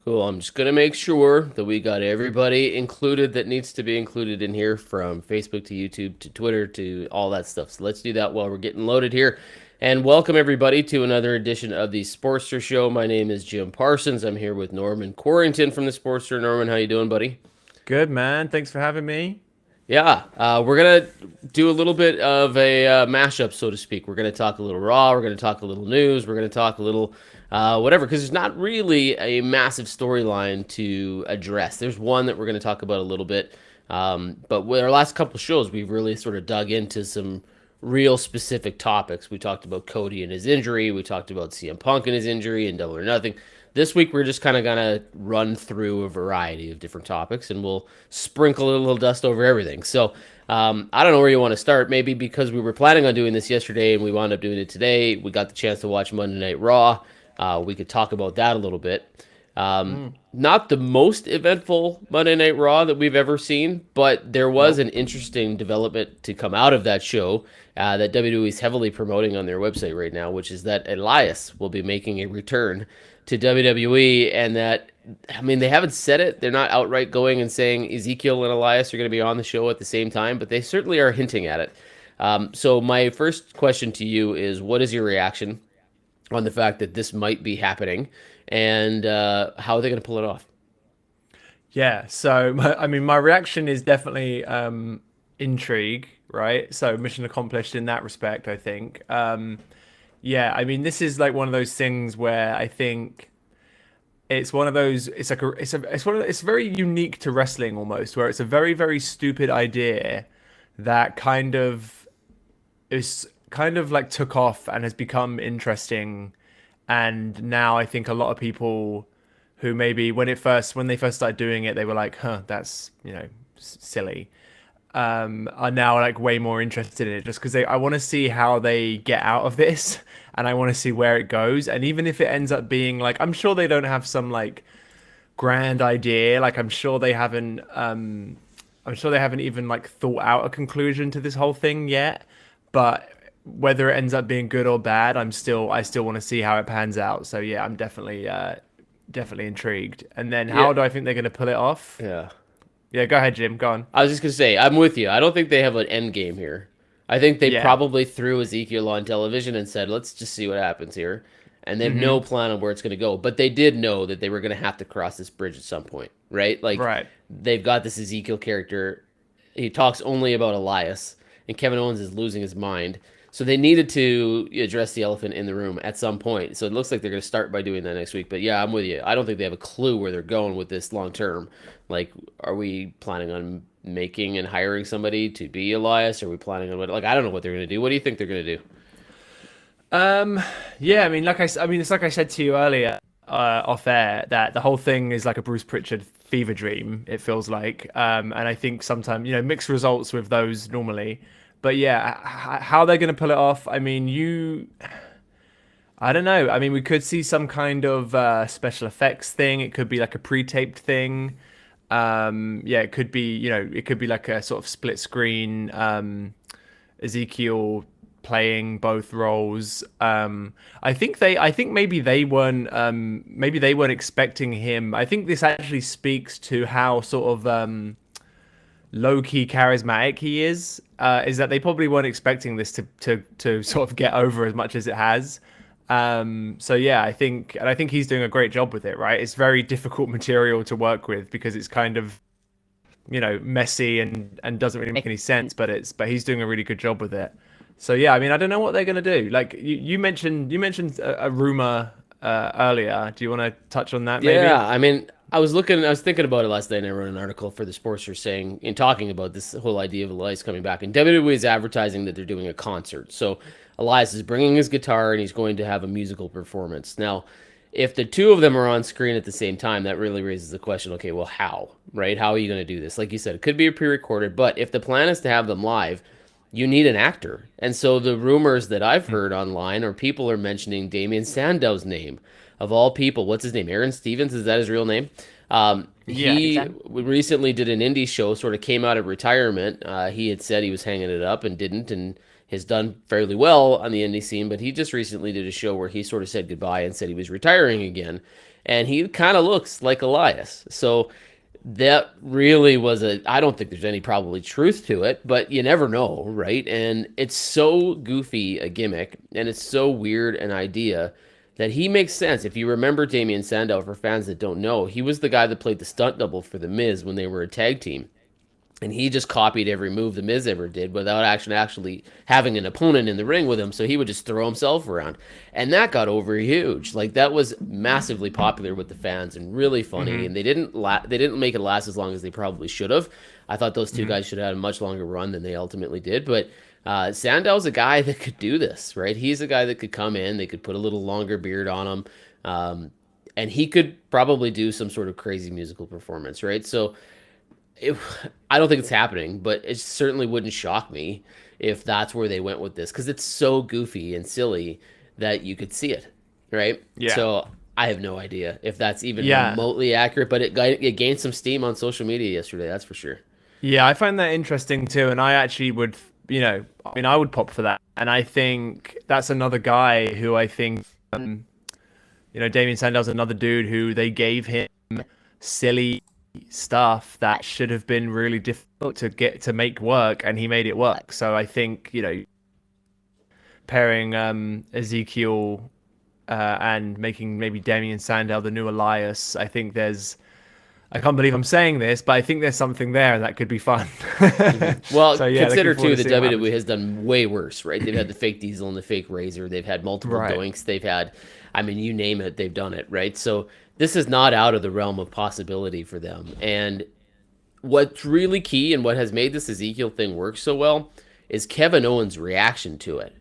Cool. I'm just gonna make sure that we got everybody included that needs to be included in here, from Facebook to YouTube to Twitter to all that stuff. So let's do that while we're getting loaded here. And welcome everybody to another edition of the Sportster Show. My name is Jim Parsons. I'm here with Norman Quarrinton from the Sportster. Norman, how you doing, buddy? Good man. Thanks for having me. Yeah, we're gonna do a little bit of a mashup, so to speak. We're gonna talk a little Raw. We're gonna talk a little news. We're gonna talk a little whatever, because there's not really a massive storyline to address. There's one that we're gonna talk about a little bit, but with our last couple shows, we've really sort of dug into some real specific topics. We talked about Cody and his injury. We talked about CM Punk and his injury and Double or Nothing. This week, we're just kind of gonna run through a variety of different topics, and we'll sprinkle a little dust over everything. So, I don't know where you want to start. Maybe because we were planning on doing this yesterday and we wound up doing it today, we got the chance to watch Monday Night Raw. We could talk about that a little bit. Mm, Not the most eventful Monday Night Raw that we've ever seen, but there was nope. an interesting development to come out of that show that WWE is heavily promoting on their website right now, which is that Elias will be making a return to WWE, and that, I mean, they haven't said it. They're not outright going and saying Ezekiel and Elias are going to be on the show at the same time, but they certainly are hinting at it. So my first question to you is, what is your reaction on the fact that this might be happening, and how are they going to pull it off? Yeah. So, I mean, my reaction is definitely intrigue, right? So, mission accomplished in that respect, I think. Yeah. I mean, this is like one of those things where I think it's one of those. It's like it's one of it's very unique to wrestling almost, where it's a very very stupid idea that kind of like took off and has become interesting. And now I think a lot of people who maybe when they first started doing it, they were like, huh, that's, silly, are now like way more interested in it just because I want to see how they get out of this and I want to see where it goes. And even if it ends up being like, I'm sure they don't have some like grand idea, like I'm sure they haven't even like thought out a conclusion to this whole thing yet. But whether it ends up being good or bad, I still want to see how it pans out. So yeah, I'm definitely intrigued. And then Yeah, how do I think they're going to pull it off? yeah. Yeah, go ahead, Jim. Go on. I was just gonna say, I'm with you. I don't think they have an end game here. I think they Yeah. probably threw Ezekiel on television and said, "Let's just see what happens here," and they have no Mm-hmm. plan on where it's gonna go. But they did know that they were gonna have to cross this bridge at some point, right? Like, Right. they've got this Ezekiel character. He talks only about Elias, and Kevin Owens is losing his mind. So they needed to address the elephant in the room at some point. So it looks like they're going to start by doing that next week. But yeah, I'm with you. I don't think they have a clue where they're going with this long term. Like, are we planning on making and hiring somebody to be Elias? Are we planning on what? Like, I don't know what they're going to do. What do you think they're going to do? Um, yeah, I mean, I mean, it's like I said to you earlier, off air, that the whole thing is like a Bruce Pritchard fever dream. It feels like, and I think sometimes, mixed results with those normally, but yeah, how they're going to pull it off. I mean, I don't know. I mean, we could see some kind of special effects thing. It could be like a pre-taped thing. Yeah, it could be, it could be like a sort of split screen. Ezekiel playing both roles. I think maybe they weren't expecting him. I think this actually speaks to how sort of low key charismatic he is. Is that they probably weren't expecting this to sort of get over as much as it has. So yeah, I think he's doing a great job with it. Right, it's very difficult material to work with because it's kind of messy and doesn't really make any sense, but he's doing a really good job with it. So yeah, I mean, I don't know what they're gonna do. Like you mentioned a rumor earlier. Do you want to touch on that maybe? Yeah, I was thinking about it last night, and I wrote an article for the Sportster saying, in talking about this whole idea of Elias coming back. And WWE is advertising that they're doing a concert. So Elias is bringing his guitar, and he's going to have a musical performance. Now, if the two of them are on screen at the same time, that really raises the question, okay, well, how, right? How are you going to do this? Like you said, it could be a pre-recorded, but if the plan is to have them live, you need an actor. And so the rumors that I've heard online, or people are mentioning Damien Sandow's name, of all people. What's his name? Aaron Stevens? Is that his real name? Yeah, He exactly. recently did an indie show, sort of came out of retirement. He had said he was hanging it up and didn't, and has done fairly well on the indie scene. But he just recently did a show where he sort of said goodbye and said he was retiring again. and he kind of looks like Elias. So that really was a, I don't think there's any probably truth to it, but you never know, right? And it's so goofy a gimmick, and it's so weird an idea that he makes sense. If you remember Damien Sandow, for fans that don't know, he was the guy that played the stunt double for The Miz when they were a tag team. And he just copied every move The Miz ever did without actually having an opponent in the ring with him. So he would just throw himself around. And that got over huge. Like, that was massively popular with the fans and really funny. And they didn't make it last as long as they probably should have. I thought those two guys should have had a much longer run than they ultimately did. But Sandow's a guy that could do this, right? He's a guy that could come in. They could put a little longer beard on him. And he could probably do some sort of crazy musical performance, right? So it, I don't think it's happening, but it certainly wouldn't shock me if that's where they went with this, because it's so goofy and silly that you could see it, right? Yeah. So I have no idea if that's even Yeah. remotely accurate, but it gained some steam on social media yesterday, that's for sure. Yeah, I find that interesting too, and I actually would, I mean, I would pop for that, and I think that's another guy who I think, Damien Sandow's another dude who they gave him silly stuff that should have been really difficult to make work, and he made it work. So I think, pairing Ezekiel and making maybe Damien Sandow the new Elias, I can't believe I'm saying this, but I think there's something there that could be fun. Well, So yeah, consider looking forward too to that seeing what WWE happens. has done way worse, right? They've had the fake Diesel and the fake Razor. They've had multiple Right. doinks. They've had, I mean, you name it, they've done it, right? So this is not out of the realm of possibility for them. And what's really key and what has made this Ezekiel thing work so well is Kevin Owens' reaction to it,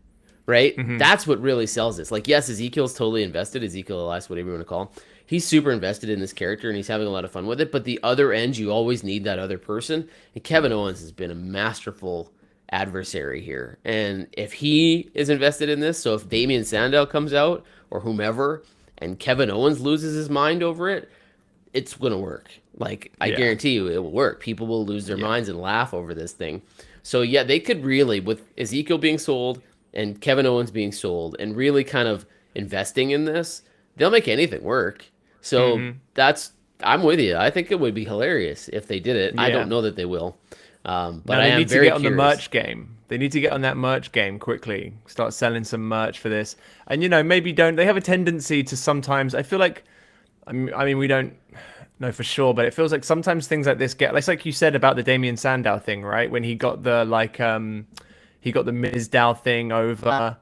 right? That's what really sells this. Like, yes, Ezekiel's totally invested. Ezekiel Elias, whatever you want to call him. He's super invested in this character and he's having a lot of fun with it. But the other end, you always need that other person. And Kevin Owens has been a masterful adversary here. And if he is invested in this, so if Damien Sandow comes out or whomever, and Kevin Owens loses his mind over it, it's going to work. Like, I Yeah. guarantee you it will work. People will lose their minds and laugh over this thing. So, yeah, they could really, with Ezekiel being sold and Kevin Owens being sold and really kind of investing in this, they'll make anything work. So, I'm with you. I think it would be hilarious if they did it. I Yeah. don't know that they will. But Now I they am need to very get on the curious. merch game. They need to get on that merch game quickly. Start selling some merch for this. And maybe don't. They have a tendency to sometimes. I feel like, I mean, we don't know for sure, but it feels like sometimes things like this get. Like you said about the Damien Sandow thing, right? When he got he got the Mizdow thing over,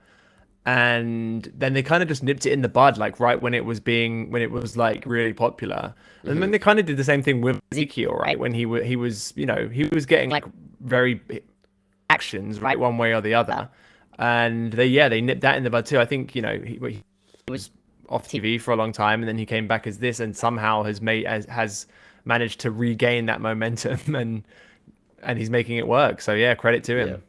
and then they kind of just nipped it in the bud, like right when it was like really popular. And then they kind of did the same thing with Ezekiel, right? When he was he was getting like very actions, right, one way or the other, and they nipped that in the bud too. I think he was off TV for a long time, and then he came back as this, and somehow has managed to regain that momentum, and he's making it work. So yeah, credit to him.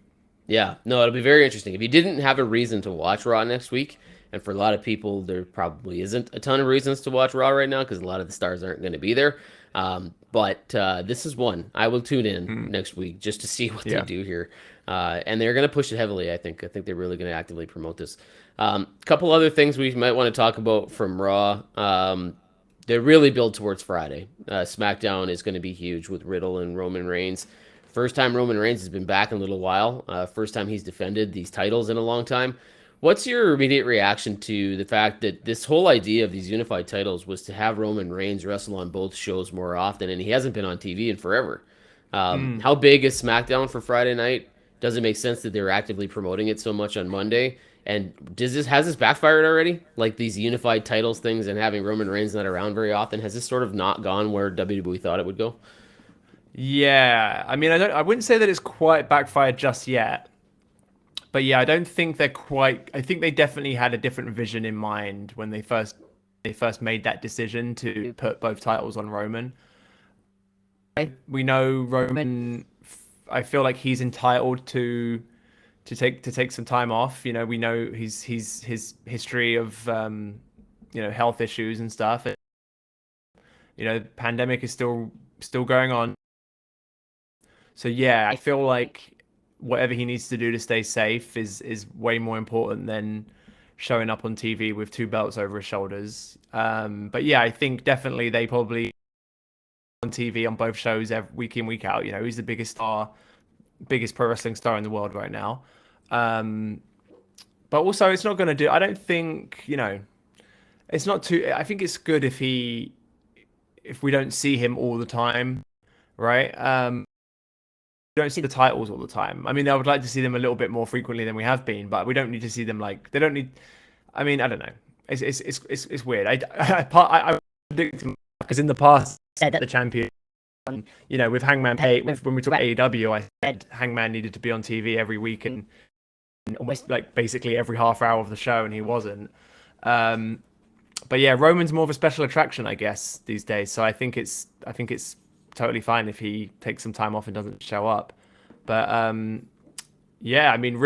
Yeah, no, it'll be very interesting. If you didn't have a reason to watch Raw next week, and for a lot of people, there probably isn't a ton of reasons to watch Raw right now because a lot of the stars aren't going to be there. But this is one. I will tune in next week just to see what they do here. And they're going to push it heavily, I think. I think they're really going to actively promote this. Couple other things we might want to talk about from Raw. They really build towards Friday. SmackDown is going to be huge with Riddle and Roman Reigns. First time Roman Reigns has been back in a little while. First time he's defended these titles in a long time. What's your immediate reaction to the fact that this whole idea of these unified titles was to have Roman Reigns wrestle on both shows more often, and he hasn't been on TV in forever? How big is SmackDown for Friday night? Does it make sense that they're actively promoting it so much on Monday? And has this backfired already? Like these unified titles things and having Roman Reigns not around very often, has this sort of not gone where WWE thought it would go? Yeah, I mean, I wouldn't say that it's quite backfired just yet, but yeah, I don't think they're quite. I think they definitely had a different vision in mind when they first made that decision to put both titles on Roman. We know Roman. I feel like he's entitled to take some time off. We know his history of health issues and stuff. Pandemic is still going on. So yeah, I feel like whatever he needs to do to stay safe is way more important than showing up on TV with 2 belts over his shoulders. But yeah, I think definitely they probably on TV on both shows every week in, week out. You know, he's the biggest star, biggest pro wrestling star in the world right now. But also, it's not going to do. I don't think, it's not too. I think it's good if we don't see him all the time, right? We don't see the titles all the time. I mean, I would like to see them a little bit more frequently than we have been, but we don't need to see them like they don't need. I mean, I don't know. It's weird. I predict because in the past said that the champion, with Hangman Page, when we talked about AEW, I said Hangman needed to be on TV every week and almost like basically every half hour of the show, and he wasn't. But yeah, Roman's more of a special attraction, I guess, these days. So I think it's totally fine if he takes some time off and doesn't show up. But yeah, I mean,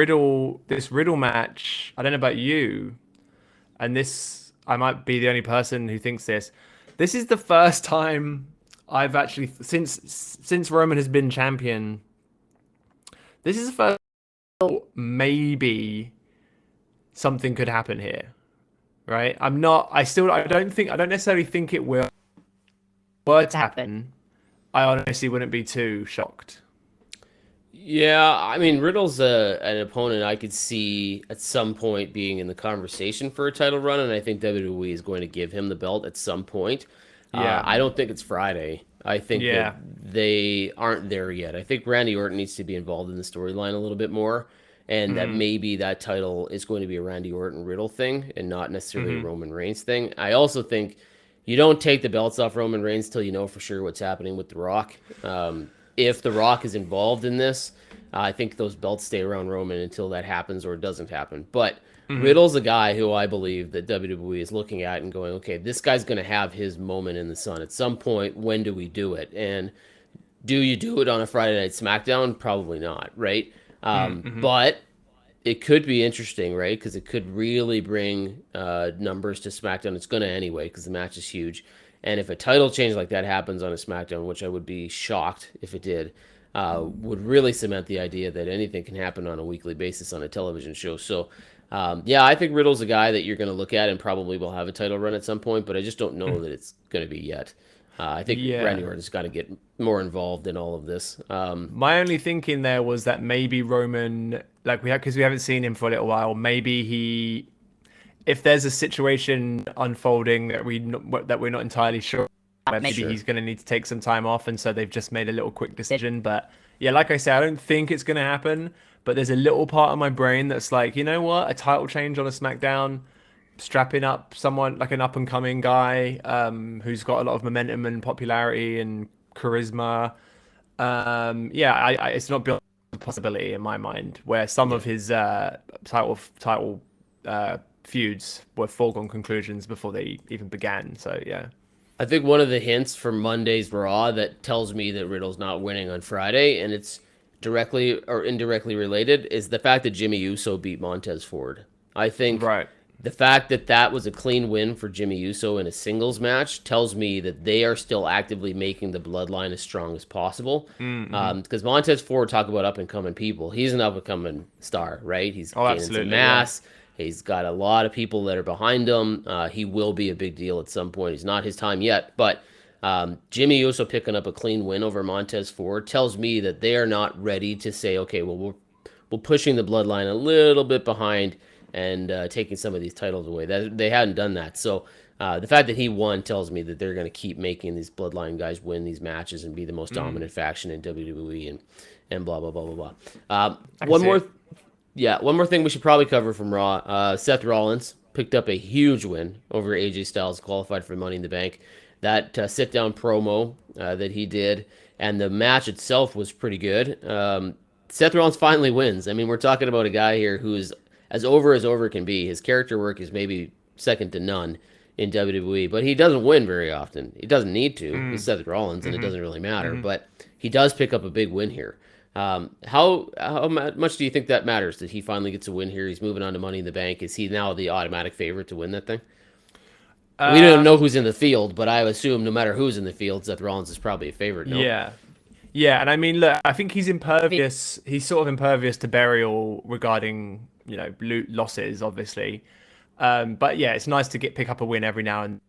this Riddle match, I don't know about you, and this, I might be the only person who thinks this. This is the first time I've actually, since Roman has been champion, this is the first time maybe something could happen here, right? I don't necessarily think it will. Were to happen, I honestly wouldn't be too shocked. Yeah, I mean, Riddle's an opponent I could see at some point being in the conversation for a title run, and I think WWE is going to give him the belt at some point. Yeah. I don't think it's Friday. I think Yeah. that they aren't there yet. I think Randy Orton needs to be involved in the storyline a little bit more, and that maybe that title is going to be a Randy Orton Riddle thing and not necessarily a Roman Reigns thing. I also think you don't take the belts off Roman Reigns till you know for sure what's happening with The Rock. If The Rock is involved in this, I think those belts stay around Roman until that happens or it doesn't happen. But Riddle's a guy who I believe that WWE is looking at and going, okay, this guy's going to have his moment in the sun at some point. When do we do it? And do you do it on a Friday Night SmackDown? Probably not, right? But it could be interesting, right? Because it could really bring numbers to SmackDown. It's going to anyway because the match is huge. And if a title change like that happens on a SmackDown, which I would be shocked if it did, would really cement the idea that anything can happen on a weekly basis on a television show. So, yeah, I think Riddle's a guy that you're going to look at and probably will have a title run at some point, but I just don't know that it's going to be yet. I think Randy Orton's got to get more involved in all of this. My only thinking there was that maybe Roman, because we haven't seen him for a little while, maybe if there's a situation unfolding that we're not entirely sure, maybe he's going to need to take some time off, and so they've just made a little quick decision. But yeah, like I said, I don't think it's going to happen. But there's a little part of my brain that's like, you know what, a title change on a SmackDown, strapping up someone like an up and coming guy who's got a lot of momentum and popularity and charisma. It's not beyond the possibility in my mind where some of his title feuds were foregone conclusions before they even began. So yeah. I think one of the hints from Monday's Raw that tells me that Riddle's not winning on Friday, and it's directly or indirectly related, is the fact that Jimmy Uso beat Montez Ford. I think the fact that that was a clean win for Jimmy Uso in a singles match tells me that they are still actively making the bloodline as strong as possible. Because Montez Ford, talk about up-and-coming people. He's an up-and-coming star, right? He's gaining some mass. Yeah. He's got a lot of people that are behind him. He will be a big deal at some point. He's not his time yet, but Jimmy Uso picking up a clean win over Montez Ford tells me that they are not ready to say, okay, well, we're pushing the bloodline a little bit behind and taking some of these titles away. They hadn't done that. So the fact that he won tells me that they're going to keep making these bloodline guys win these matches and be the most dominant faction in WWE and blah, blah, blah, blah, blah. One more thing we should probably cover from Raw. Seth Rollins picked up a huge win over AJ Styles, qualified for Money in the Bank. That sit-down promo that he did, and the match itself was pretty good. Seth Rollins finally wins. I mean, we're talking about a guy here who is as over can be. His character work is maybe second to none in WWE, but he doesn't win very often. He doesn't need to. He's Seth Rollins, and it doesn't really matter, but he does pick up a big win here. How much do you think that matters that he finally gets a win here? He's moving on to Money in the Bank. Is he now the automatic favorite to win that thing? We don't know who's in the field, but I assume no matter who's in the field, Seth Rollins is probably a favorite. No? Yeah, and I mean, look, I think he's impervious. He's sort of impervious to burial regarding losses, obviously. But yeah, it's nice to pick up a win every now and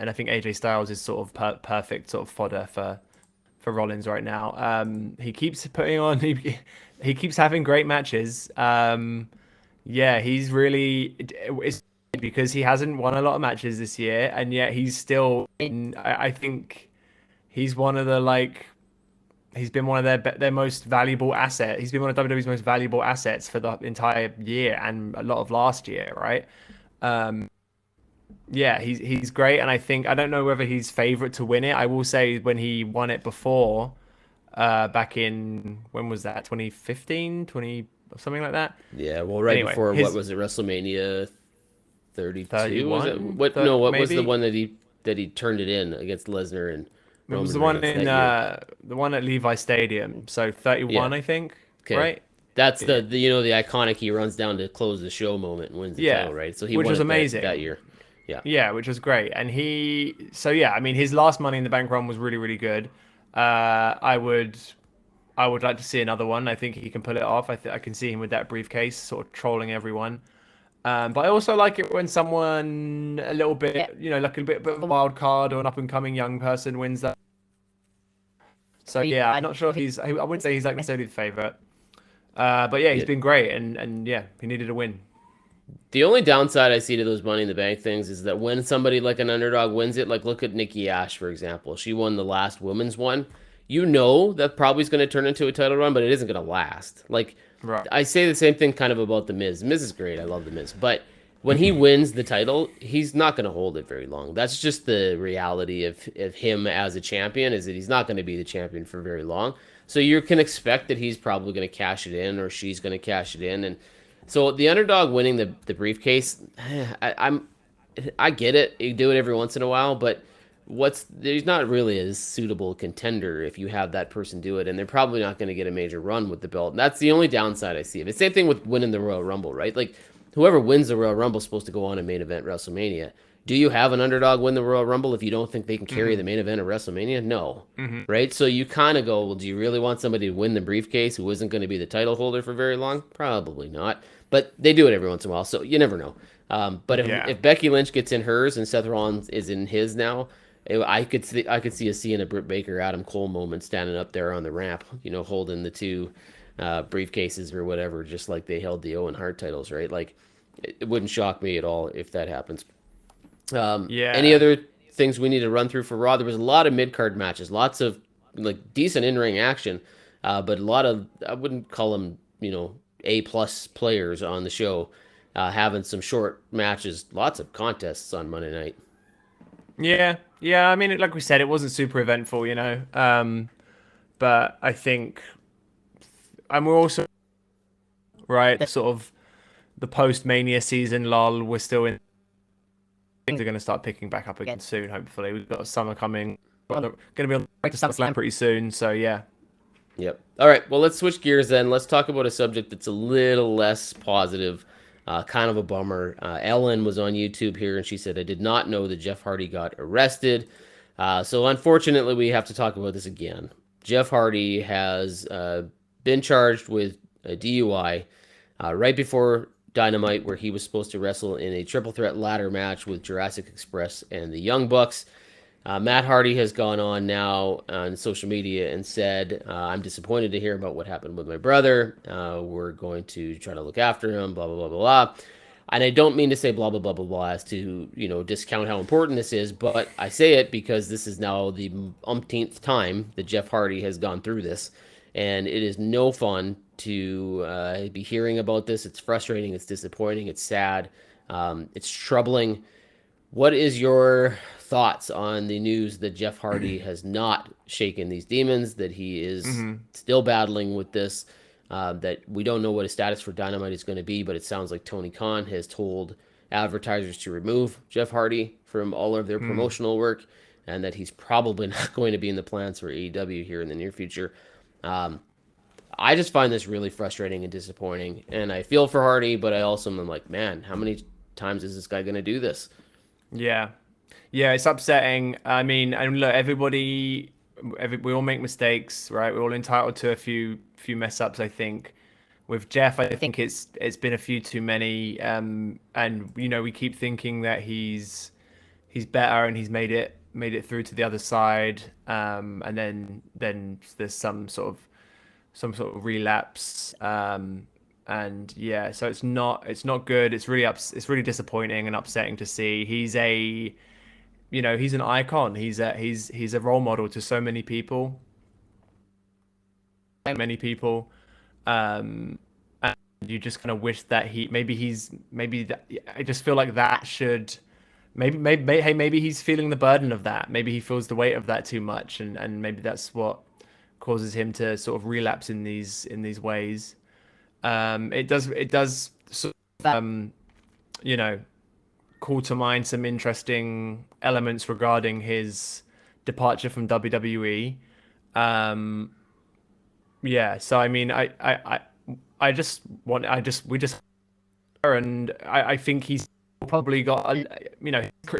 I think AJ Styles is sort of perfect sort of fodder for Rollins right now. He keeps putting on he keeps having great matches. Yeah, he's really it's because he hasn't won a lot of matches this year, and yet he's still in. I think he's one of the like he's been one of their most valuable asset. He's been one of WWE's most valuable assets for the entire year and a lot of last year, right? Um, yeah, he's great, and I don't know whether he's favorite to win it. I will say when he won it before, back in when was that? 2015, 20 something like that. Yeah, well, right Anyway, before what his was it, WrestleMania 32? Was it 31, what? No, what was the maybe. one that he turned it in against Lesnar and It was Roman the one Reigns in that year? the one at Levi Stadium. So 31, Yeah. I think, Okay. right? That's Yeah. the the iconic he runs down to close the show moment and wins the Yeah, title, right? So he which won was it that amazing. year. Yeah. Yeah, which was great. And so yeah, I mean, his last Money in the Bank run was really, really good. I would like to see another one. I think he can pull it off. I can see him with that briefcase, sort of trolling everyone. But I also like it when someone a little bit, like a bit of a wild card or an up and coming young person wins that. So yeah, I'm not sure if I wouldn't say he's like necessarily the favorite. But yeah, he's Yeah. been great, and yeah, he needed a win. The only downside I see to those Money in the Bank things is that when somebody like an underdog wins it, like look at Nikki Ash, for example. She won the last women's one. You know that probably is going to turn into a title run, but it isn't going to last. Like, Right. I say the same thing kind of about The Miz. Miz is great. I love The Miz. But when he wins the title, he's not going to hold it very long. That's just the reality of him as a champion, is that he's not going to be the champion for very long. So you can expect that he's probably going to cash it in, or she's going to cash it in. And so the underdog winning the briefcase, I get it. You do it every once in a while, but there's not really a suitable contender if you have that person do it, and they're probably not going to get a major run with the belt. And that's the only downside I see of it. Same thing with winning the Royal Rumble, right? Like whoever wins the Royal Rumble is supposed to go on a main event WrestleMania. Do you have an underdog win the Royal Rumble if you don't think they can carry Hmm. the main event of WrestleMania? No. Hmm. Right? So you kind of go, well, do you really want somebody to win the briefcase who isn't going to be the title holder for very long? Probably not. But they do it every once in a while, so you never know. But Yeah. if Becky Lynch gets in hers and Seth Rollins is in his now, I could see us seeing a Britt Baker Adam Cole moment standing up there on the ramp, holding the two briefcases or whatever, just like they held the Owen Hart titles, right? Like it wouldn't shock me at all if that happens. Any Yeah. other things we need to run through for Raw? There was a lot of mid card matches, lots of like decent in ring action, but a lot of I wouldn't call them A+ players on the show, having some short matches, lots of contests on Monday night. Yeah. Yeah. I mean, like we said, it wasn't super eventful, but I think, and we're also right, sort of the post Mania season lull. We're still in. Things are going to start picking back up again soon. Hopefully, we've got summer coming. Going to be on the to SummerSlam pretty soon. So yeah. Yep. All right. Well, let's switch gears then. Let's talk about a subject that's a little less positive. Kind of a bummer. Ellen was on YouTube here and she said, I did not know that Jeff Hardy got arrested. So unfortunately, we have to talk about this again. Jeff Hardy has been charged with a DUI right before Dynamite, where he was supposed to wrestle in a triple threat ladder match with Jurassic Express and the Young Bucks. Matt Hardy has gone on now on social media and said, I'm disappointed to hear about what happened with my brother. We're going to try to look after him, blah, blah, blah, blah, blah. And I don't mean to say blah, blah, blah, blah, blah, as to, discount how important this is, but I say it because this is now the umpteenth time that Jeff Hardy has gone through this. And it is no fun to be hearing about this. It's frustrating, it's disappointing, it's sad, it's troubling. What is your thoughts on the news that Jeff Hardy has not shaken these demons, that he is Hmm. still battling with this, that we don't know what his status for Dynamite is going to be, but it sounds like Tony Khan has told advertisers to remove Jeff Hardy from all of their Mm. promotional work, and that he's probably not going to be in the plans for AEW here in the near future. Um, I just find this really frustrating and disappointing, and I feel for Hardy, but I also am like, man, how many times is this guy going to do this? Yeah. Yeah, it's upsetting. I mean, and look, we all make mistakes, right? We're all entitled to a few mess ups, I think. With Jeff, I think it's been a few too many, and we keep thinking that he's better and he's made it through to the other side, and then there's some sort of relapse, and yeah, so it's not good. It's really disappointing and upsetting to see. He's an icon. He's a role model to so many people, um, and you just kind of wish that I just feel like that should. Hey, maybe he's feeling the burden of that. Maybe he feels the weight of that too much, and maybe that's what causes him to sort of relapse in these ways. It does sort of, you know, call to mind some interesting elements regarding his departure from WWE. Um, yeah, so I mean, I just want, I just, we just, and I think he's probably got,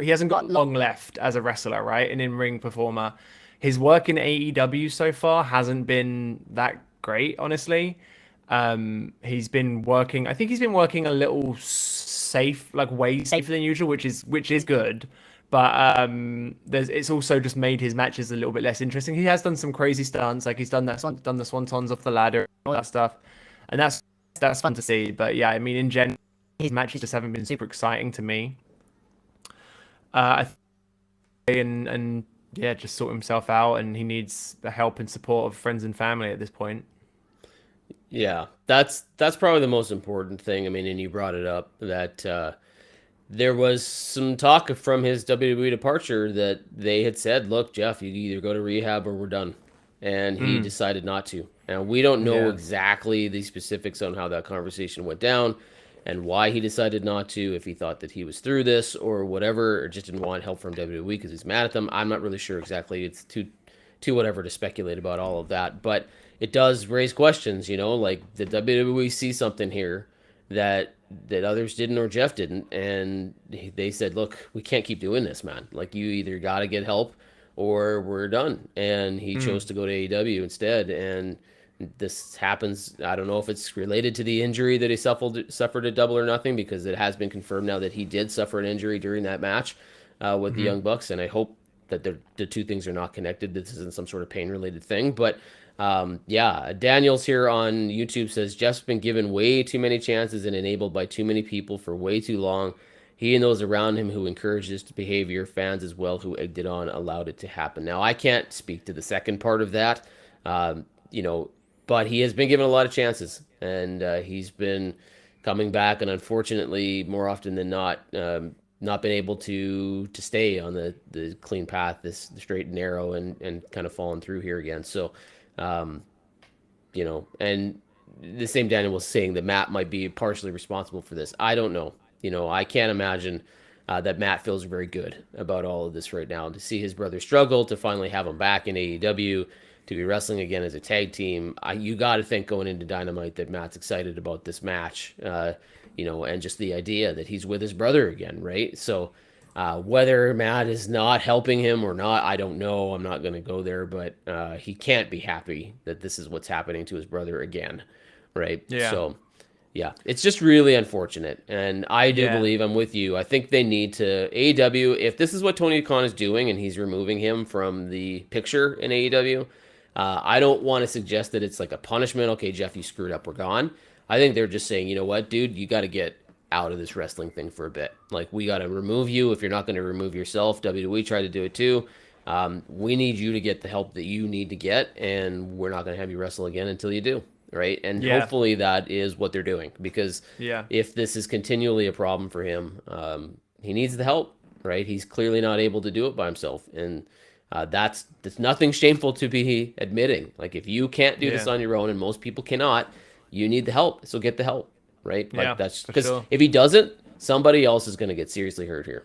he hasn't got long left as a wrestler, right? An in-ring performer. His work in AEW so far hasn't been that great, honestly. I think he's been working a little safe, like way safer than usual, which is good. But it's also just made his matches a little bit less interesting. He has done some crazy stunts, like he's done done the swantons off the ladder, all that stuff, and that's fun to see. But yeah, I mean, in general, his matches just haven't been super exciting to me. And yeah, just sort himself out, and he needs the help and support of friends and family at this point. Yeah, that's probably the most important thing. I mean, and you brought it up that there was some talk from his WWE departure that they had said, "Look, Jeff, you either go to rehab or we're done," and he Mm, decided not to. And we don't know yeah. exactly the specifics on how that conversation went down and why he decided not to. If he thought that he was through this or whatever, or just didn't want help from WWE because he's mad at them. I'm not really sure exactly. It's too whatever to speculate about all of that, but it does raise questions. Like the WWE see something here that others didn't or Jeff didn't, and they said, "Look, we can't keep doing this, man. Like you either got to get help or we're done." And he Mm, chose to go to AEW instead, and this happens. I don't know if it's related to the injury that he suffered at Double or Nothing, because it has been confirmed now that he did suffer an injury during that match with the mm, Young Bucks, and I hope that the two things are not connected. This isn't some sort of pain related thing, but yeah, Daniels here on YouTube says Jeff's been given way too many chances and enabled by too many people for way too long. He and those around him who encouraged this behavior, fans as well who egged it on, allowed it to happen. Now, I can't speak to the second part of that, um, you know, but he has been given a lot of chances, and he's been coming back, and unfortunately, more often than not been able to stay on the clean path, this straight and narrow, and kind of fallen through here again. So, um, and the same Daniel was saying that Matt might be partially responsible for this. I don't know. I can't imagine that Matt feels very good about all of this right now. To see his brother struggle, to finally have him back in AEW, to be wrestling again as a tag team, you got to think going into Dynamite that Matt's excited about this match, and just the idea that he's with his brother again, right? So, whether Matt is not helping him or not, I don't know. I'm not going to go there, but he can't be happy that this is what's happening to his brother again, right? yeah. So, yeah, it's just really unfortunate. And I do Yeah. believe I'm with you. I think they need to, AEW, if this is what Tony Khan is doing and he's removing him from the picture in AEW, I don't want to suggest that it's like a punishment. Okay, Jeff, you screwed up, we're gone. I think they're just saying, you know what, dude, you got to get out of this wrestling thing for a bit. Like, we got to remove you. If you're not going to remove yourself, WWE tried to do it too. We need you to get the help that you need to get, and we're not going to have you wrestle again until you do, right? And Yeah. hopefully that is what they're doing, because Yeah. if this is continually a problem for him, he needs the help, right? He's clearly not able to do it by himself, and that's nothing shameful to be admitting. Like, if you can't do this Yeah. on your own, and most people cannot, you need the help. So get the help, right? Like, Yeah. that's For because sure. if he doesn't, somebody else is going to get seriously hurt here.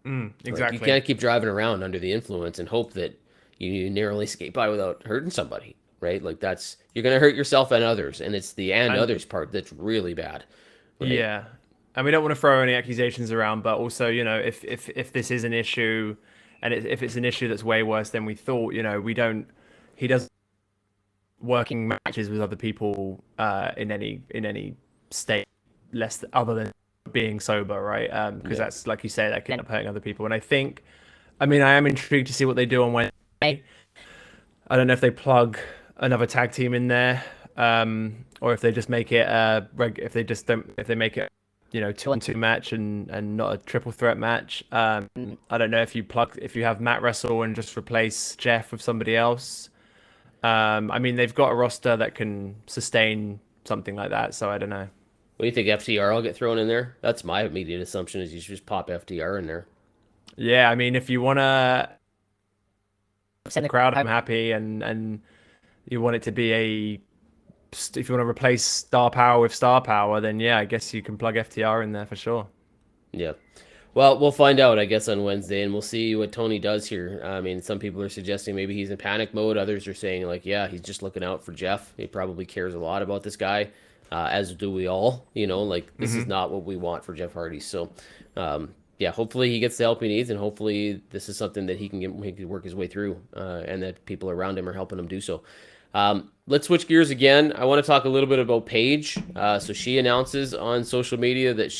Like, you Exactly. can't keep driving around under the influence and hope that you narrowly skate by without hurting somebody, right? Like, that's you're going to hurt yourself and others, and it's the and And others part that's really bad, right? yeah. And we don't want to throw any accusations around, but also, if this is an issue, and if it's an issue that's way worse than we thought, we don't. He doesn't working matches with other people in any state less other than being sober, right? Because Yeah. that's like you say, that can end up hurting other people. And I think, I mean, I am intrigued to see what they do on Wednesday. I don't know if they plug another tag team in there, or if they just make it if they just don't if they make it 2-on-2 match and not a triple threat match. I don't know if you have Matt wrestle and just replace Jeff with somebody else. I mean, they've got a roster that can sustain something like that, so I don't know. What do you think? FTR will get thrown in there? That's my immediate assumption is you should just pop FTR in there. Yeah, I mean, if you wanna send the crowd home happy and you want it to be if you want to replace Star Power with Star Power, then yeah, I guess you can plug FTR in there for sure. Yeah. Well, we'll find out, I guess, on Wednesday, and we'll see what Tony does here. I mean, some people are suggesting maybe he's in panic mode. Others are saying, like, yeah, he's just looking out for Jeff. He probably cares a lot about this guy, as do we all. Like, this is not what we want for Jeff Hardy. So, yeah, hopefully he gets the help he needs, and hopefully this is something that he can work his way through, and that people around him are helping him do so. Let's switch gears again. I want to talk a little bit about Paige. So she announces on social media that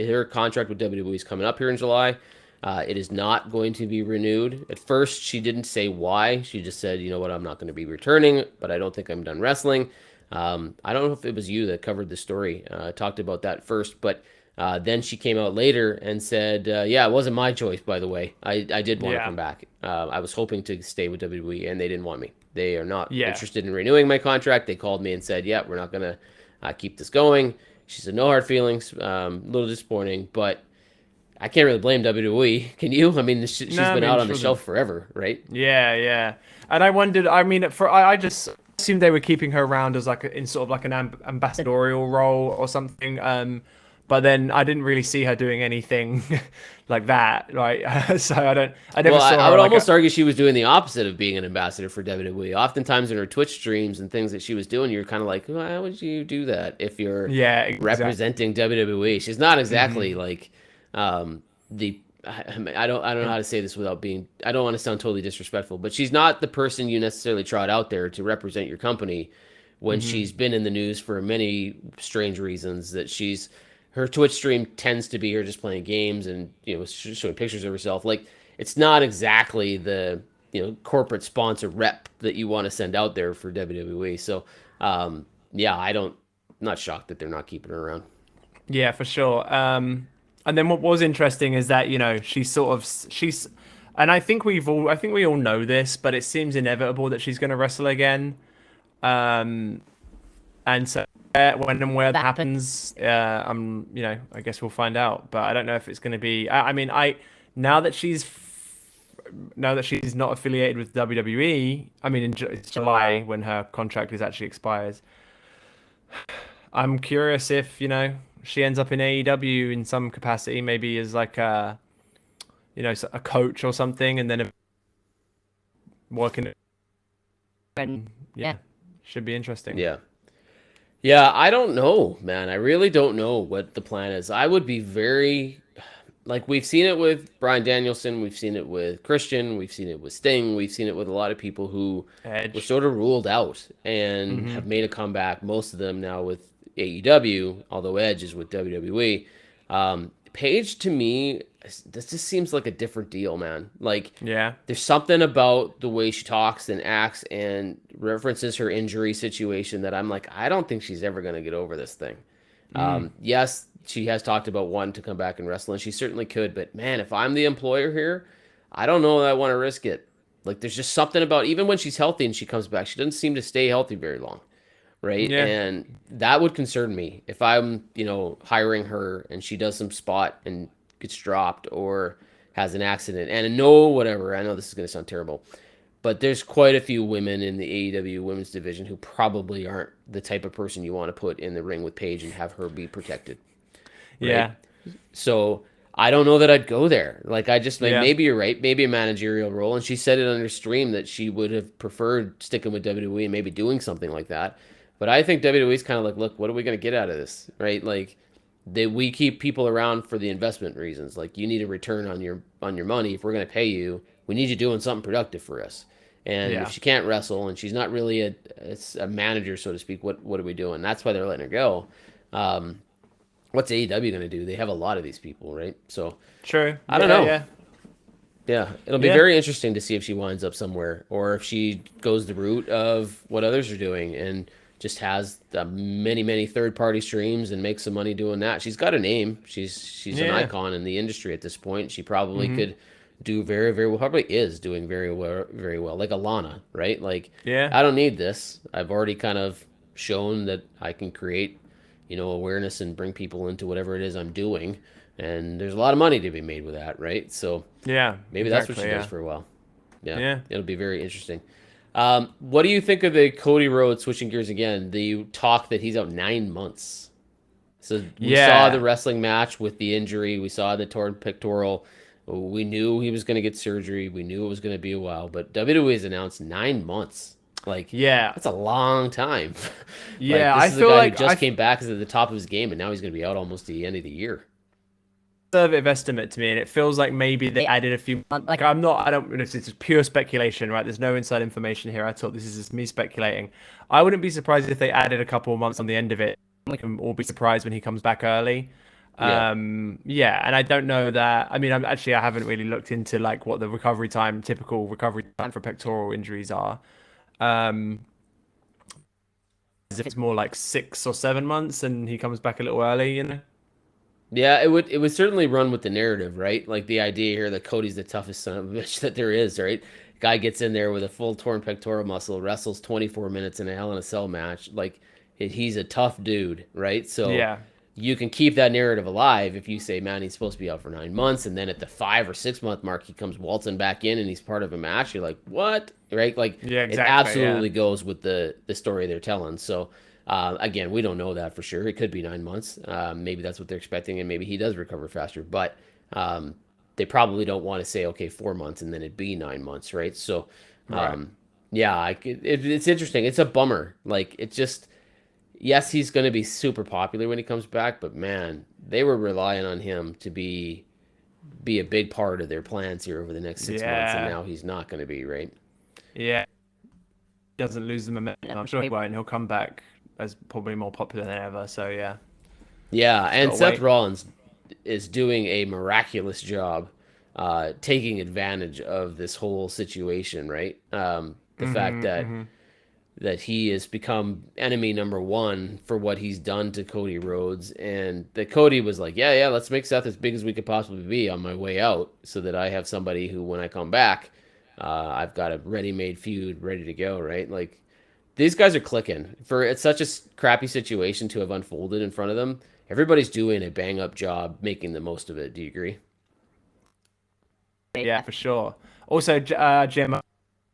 her contract with WWE is coming up here in July. It is not going to be renewed. At first, she didn't say why. She just said, you know what, I'm not going to be returning, but I don't think I'm done wrestling. I don't know if it was you that covered the story, talked about that first, but then she came out later and said, yeah, it wasn't my choice, by the way. I did want to come back. I was hoping to stay with WWE, and they didn't want me. They are not interested in renewing my contract. They called me and said, yeah, we're not going to keep this going. She said, no hard feelings. A little disappointing, but I can't really blame WWE. Can you? I mean, she's been out on the shelf forever, right? Yeah. And I wondered, I mean, I just assumed they were keeping her around as like in sort of like an ambassadorial role or something. But then I didn't really see her doing anything like that, right? So I never saw her. I would almost argue she was doing the opposite of being an ambassador for WWE. Oftentimes in her Twitch streams and things that she was doing, you're kind of like, why would you do that if you're representing WWE? She's not exactly like the. I don't know how to say this without being. I don't want to sound totally disrespectful, but she's not the person you necessarily trot out there to represent your company when she's been in the news for many strange reasons. Her Twitch stream tends to be her just playing games and showing pictures of herself. Like, it's not exactly the corporate sponsor rep that you want to send out there for WWE. So yeah, not shocked that they're not keeping her around. Yeah, for sure. And then what was interesting is that she's, and I think we all know this, but it seems inevitable that she's going to wrestle again. And so when and where that happens, I guess we'll find out. But I don't know if it's going to be. I mean, now that she's not affiliated with WWE. I mean, it's July when her contract is actually expires. I'm curious if she ends up in AEW in some capacity, maybe as like a coach or something, and then working. And yeah, should be interesting. Yeah, I don't know, man. I really don't know what the plan is. I would be very, like, we've seen it with Bryan Danielson, we've seen it with Christian, we've seen it with Sting, we've seen it with a lot of people who were sort of ruled out and have made a comeback, most of them now with AEW, although Edge is with WWE. Paige, to me, this just seems like a different deal, man. Like, there's something about the way she talks and acts and references her injury situation that I'm like, I don't think she's ever going to get over this thing. Yes, she has talked about wanting to come back and wrestle, and she certainly could. But man, if I'm the employer here, I don't know that I want to risk it. Like, there's just something about, even when she's healthy and she comes back, she doesn't seem to stay healthy very long. Right. Yeah. And that would concern me if I'm, hiring her and she does some spot and gets dropped or has an accident. And whatever. I know this is going to sound terrible, but there's quite a few women in the AEW women's division who probably aren't the type of person you want to put in the ring with Paige and have her be protected. Right? Yeah. So I don't know that I'd go there. Like, maybe you're right. Maybe a managerial role. And she said it on her stream that she would have preferred sticking with WWE and maybe doing something like that. But I think WWE's kind of like, look, what are we going to get out of this, right? Like, we keep people around for the investment reasons. Like, you need a return on your money. If we're going to pay you, we need you doing something productive for us. And if Yeah. she can't wrestle and she's not really a manager, so to speak, what are we doing? That's why they're letting her go. Um, what's AEW going to do? They have a lot of these people, right? So True. I don't Yeah, know. yeah. Yeah, it'll be Yeah. very interesting to see if she winds up somewhere or if she goes the route of what others are doing and just has many, many third party streams and makes some money doing that. She's got a name. She's an Yeah. icon in the industry at this point. She probably Mhm. could do very, very well. Probably is doing very well, very well. Like Alana, right? Like Yeah. I don't need this. I've already kind of shown that I can create, awareness and bring people into whatever it is I'm doing. And there's a lot of money to be made with that, right? So Yeah. maybe that's what Exactly. she does Yeah. for a while. Yeah, Yeah. it'll be very interesting. What do you think of the Cody Rhodes, switching gears again, the talk that he's out 9 months? So we saw the Yeah. wrestling match with the injury. We saw the torn pectoral. We knew he was going to get surgery. We knew it was going to be a while. But WWE has announced 9 months. Like, Yeah. that's a long time. Like, Yeah. this I is a feel guy who like just came back as at the top of his game, and now he's going to be out almost to the end of the year. conservative estimate to me, and it feels like maybe they added a few. Like I'm not, I don't. It's just pure speculation, right? There's no inside information here. I thought this is just me speculating. I wouldn't be surprised if they added a couple of months on the end of it. We can all be surprised when he comes back early. Yeah. Yeah, and I don't know that. I mean, I haven't really looked into like what the typical recovery time for pectoral injuries are. Um, as if it's more like 6 or 7 months, and he comes back a little early, you know. Yeah, it would certainly run with the narrative, right? Like the idea here that Cody's the toughest son of a bitch that there is, right? Guy gets in there with a full torn pectoral muscle, wrestles 24 minutes in a Hell in a Cell match. Like he's a tough dude, right? So Yeah, you can keep that narrative alive if you say, man, he's supposed to be out for 9 months, and then at the 5 or 6 month mark, he comes waltzing back in and he's part of a match. You're like, what? Right? Like yeah, it exactly. Yeah, absolutely goes with the story they're telling. So again, we don't know that for sure. It could be 9 months. Maybe that's what they're expecting, and maybe he does recover faster. But they probably don't want to say, okay, 4 months, and then it'd be 9 months, right? So, right. yeah, it's interesting. It's a bummer. Like, it's just, yes, he's going to be super popular when he comes back, but man, they were relying on him to be a big part of their plans here over the next 6 months, and Yeah, now he's not going to be, right? yeah. Doesn't lose the momentum. I'm sure he won't. He'll come back as probably more popular than ever. So yeah, Yeah, just and gotta Seth wait. Rollins is doing a miraculous job taking advantage of this whole situation, right? The fact Mm-hmm, that mm-hmm. he has become enemy number one for what he's done to Cody Rhodes, and that Cody was like, yeah, yeah, let's make Seth as big as we could possibly be on my way out, so that I have somebody who, when I come back, I've got a ready-made feud ready to go, right? Like these guys are clicking for it's such a crappy situation to have unfolded in front of them. Everybody's doing a bang up job making the most of it. Do you agree? Yeah, for sure. Also, Jim,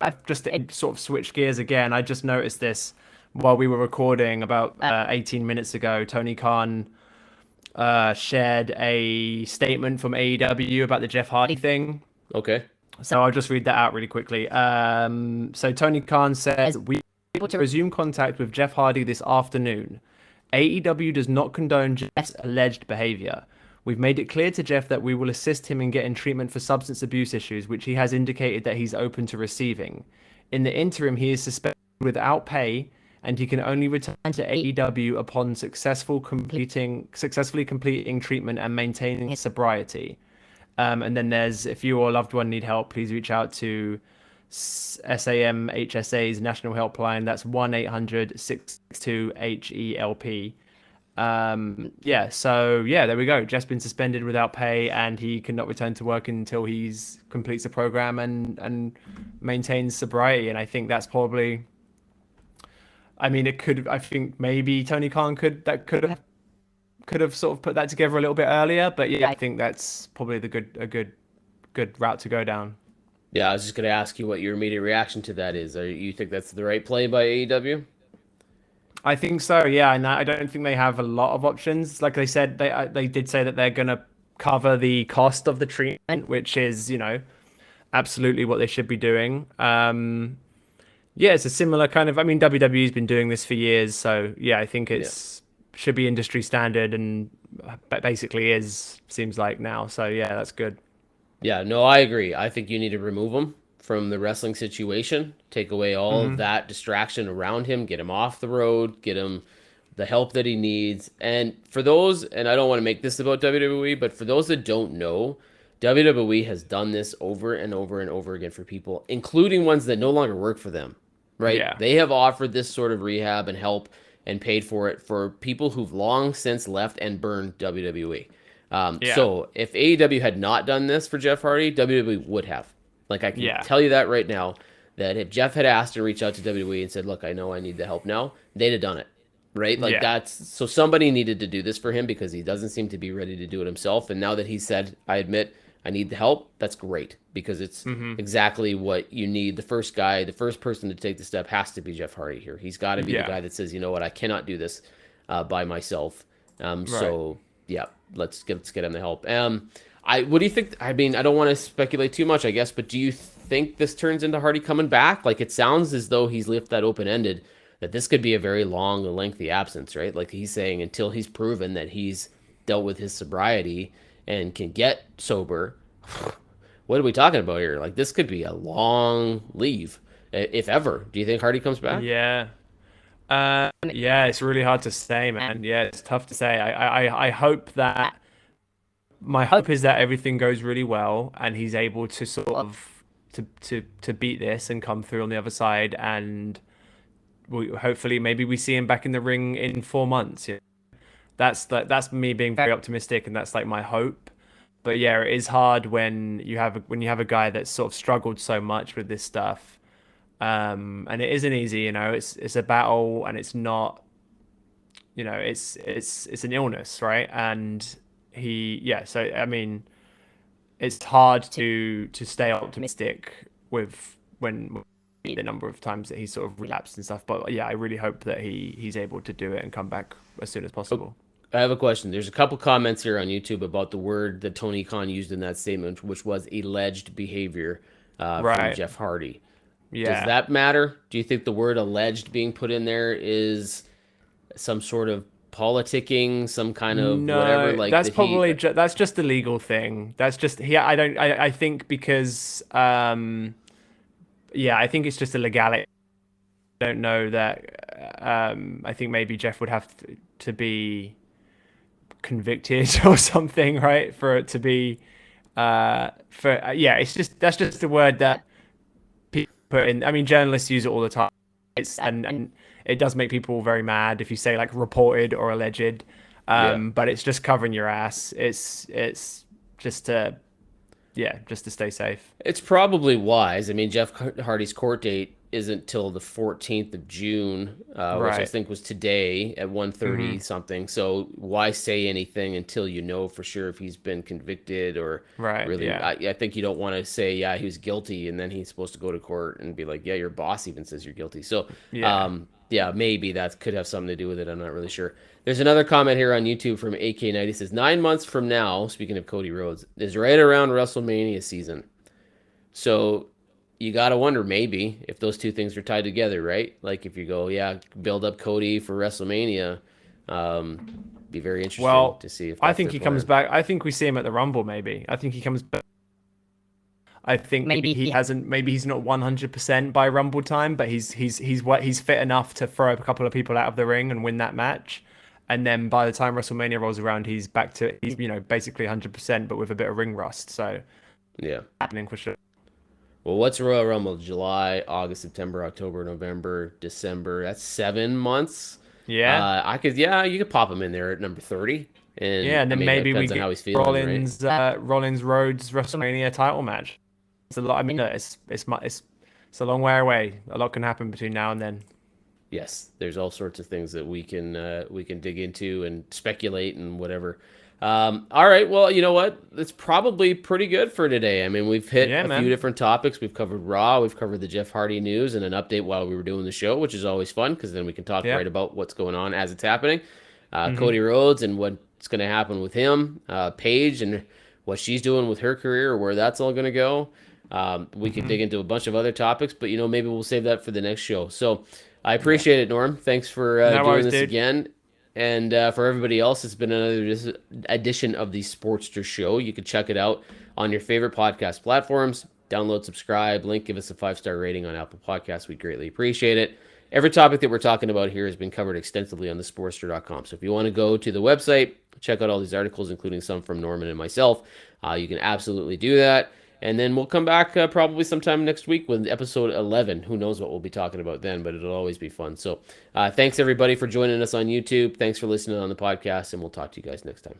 I've just to sort of switched gears again. I just noticed this while we were recording about 18 minutes ago. Tony Khan shared a statement from AEW about the Jeff Hardy thing. Okay. So I'll just read that out really quickly. So Tony Khan says, we are able to resume contact with Jeff Hardy this afternoon. AEW does not condone Jeff's alleged behavior. We've made it clear to Jeff that we will assist him in getting treatment for substance abuse issues, which he has indicated that he's open to receiving. In the interim, he is suspended without pay, and he can only return to AEW upon successfully completing treatment and maintaining his sobriety. And then there's, if you or a loved one need help, please reach out to SAMHSA's national helpline. That's 1-800-662-HELP. Yeah, so yeah, there we go. Jeff's been suspended without pay, and he cannot return to work until he's completes the program and maintains sobriety. And I think that's probably, I mean, it could. I think maybe Tony Khan could have sort of put that together a little bit earlier. But yeah, I think that's probably good route to go down. Yeah, I was just going to ask you what your immediate reaction to that is. You think that's the right play by AEW? I think so. Yeah, and I don't think they have a lot of options. Like they said, they did say that they're gonna cover the cost of the treatment, which is absolutely what they should be doing. Yeah, it's a similar kind of. I mean, WWE's been doing this for years, so yeah, I think Yeah. it's should be industry standard, and basically seems like now. So yeah, that's good. Yeah, no, I agree. I think you need to remove him from the wrestling situation, take away all of that distraction around him, get him off the road, get him the help that he needs. And for those, and I don't want to make this about WWE, but for those that don't know, WWE has done this over and over and over again for people, including ones that no longer work for them, right? Yeah. They have offered this sort of rehab and help and paid for it for people who've long since left and burned WWE. Yeah. So if AEW had not done this for Jeff Hardy, WWE would have. Like, I can Yeah. tell you that right now, that if Jeff had asked to reach out to WWE and said, look, I know I need the help now, they'd have done it. Right? Like, Yeah. that's so somebody needed to do this for him because he doesn't seem to be ready to do it himself. And now that he said, I admit I need the help, that's great because it's exactly what you need. The first person to take the step has to be Jeff Hardy here. He's got to be the guy that says, you know what, I cannot do this by myself. So yeah, let's get him the help. What do you think? I mean, I don't want to speculate too much, I guess, but do you think this turns into Hardy coming back? Like, it sounds as though he's left that open ended, that this could be a very long and lengthy absence, right? Like, he's saying until he's proven that he's dealt with his sobriety and can get sober. What are we talking about here? Like, this could be a long leave, if ever. Do you think Hardy comes back? Yeah. Yeah, it's really hard to say, man. Yeah, it's tough to say. I hope that my hope is that everything goes really well and he's able to sort of to beat this and come through on the other side, and hopefully maybe we see him back in the ring in 4 months. Yeah. That's me being very optimistic, and that's like my hope. But yeah, it is hard when you have a guy that's sort of struggled so much with this stuff. And it isn't easy, you know. It's a battle, and it's not, you know, it's an illness, right? And so I mean, it's hard to stay optimistic with when the number of times that he's sort of relapsed and stuff. But yeah, I really hope that he's able to do it and come back as soon as possible. I have a question. There's a couple comments here on YouTube about the word that Tony Khan used in that statement, which was alleged behavior from Jeff Hardy. Yeah. Does that matter? Do you think the word alleged being put in there is some sort of politicking, some kind of whatever? Like, that's probably that's just a legal thing. That's just I think because I think it's just a legality. I don't know that. I think maybe Jeff would have to be convicted or something, right, for it to be it's just that's just the word that people put in. I mean, journalists use it all the time. And it does make people very mad if you say like reported or alleged, but it's just covering your ass. It's just to stay safe. It's probably wise. I mean, Jeff Hardy's court date isn't till the 14th of June, which I think was today at 1:30 something. So why say anything until you know for sure if he's been convicted or really? Yeah. I think you don't want to say, yeah, he was guilty, and then he's supposed to go to court and be like, yeah, your boss even says you're guilty. So maybe that could have something to do with it. I'm not really sure. There's another comment here on YouTube from AK90. He says, 9 months from now, speaking of Cody Rhodes, is right around WrestleMania season. So you got to wonder maybe if those two things are tied together, right? Like if you go, build up Cody for WrestleMania, be very interesting to see if I think he comes back. I think we see him at the Rumble, maybe. I think he comes back. I think maybe he's not 100% by Rumble time, but he's fit enough to throw a couple of people out of the ring and win that match. And then by the time WrestleMania rolls around, he's basically 100%, but with a bit of ring rust. So happening for sure. Well, what's Royal Rumble? July, August, September, October, November, December. That's 7 months. Yeah. You could pop him in there at number 30. And then maybe we get how he's feeling, Rollins, Rollins Rhodes WrestleMania title match. It's a lot. I mean, it's a long way away. A lot can happen between now and then. Yes, there's all sorts of things that we can dig into and speculate and whatever. All right, well, you know what? It's probably pretty good for today. I mean, we've hit a few different topics. We've covered Raw, we've covered the Jeff Hardy news, and an update while we were doing the show, which is always fun because then we can talk right about what's going on as it's happening. Cody Rhodes and what's going to happen with him, Paige and what she's doing with her career, or where that's all going to go. We could dig into a bunch of other topics, but maybe we'll save that for the next show. So I appreciate it, Norm. Thanks for doing this again. And for everybody else, it's been another edition of the Sportster Show. You can check it out on your favorite podcast platforms. download, subscribe, link, give us a 5-star rating on Apple Podcasts. We'd greatly appreciate it. Every topic that we're talking about here has been covered extensively on thesportster.com. So if you want to go to the website, check out all these articles, including some from Norman and myself, you can absolutely do that. And then we'll come back probably sometime next week with episode 11. Who knows what we'll be talking about then, but it'll always be fun. So thanks, everybody, for joining us on YouTube. Thanks for listening on the podcast, and we'll talk to you guys next time.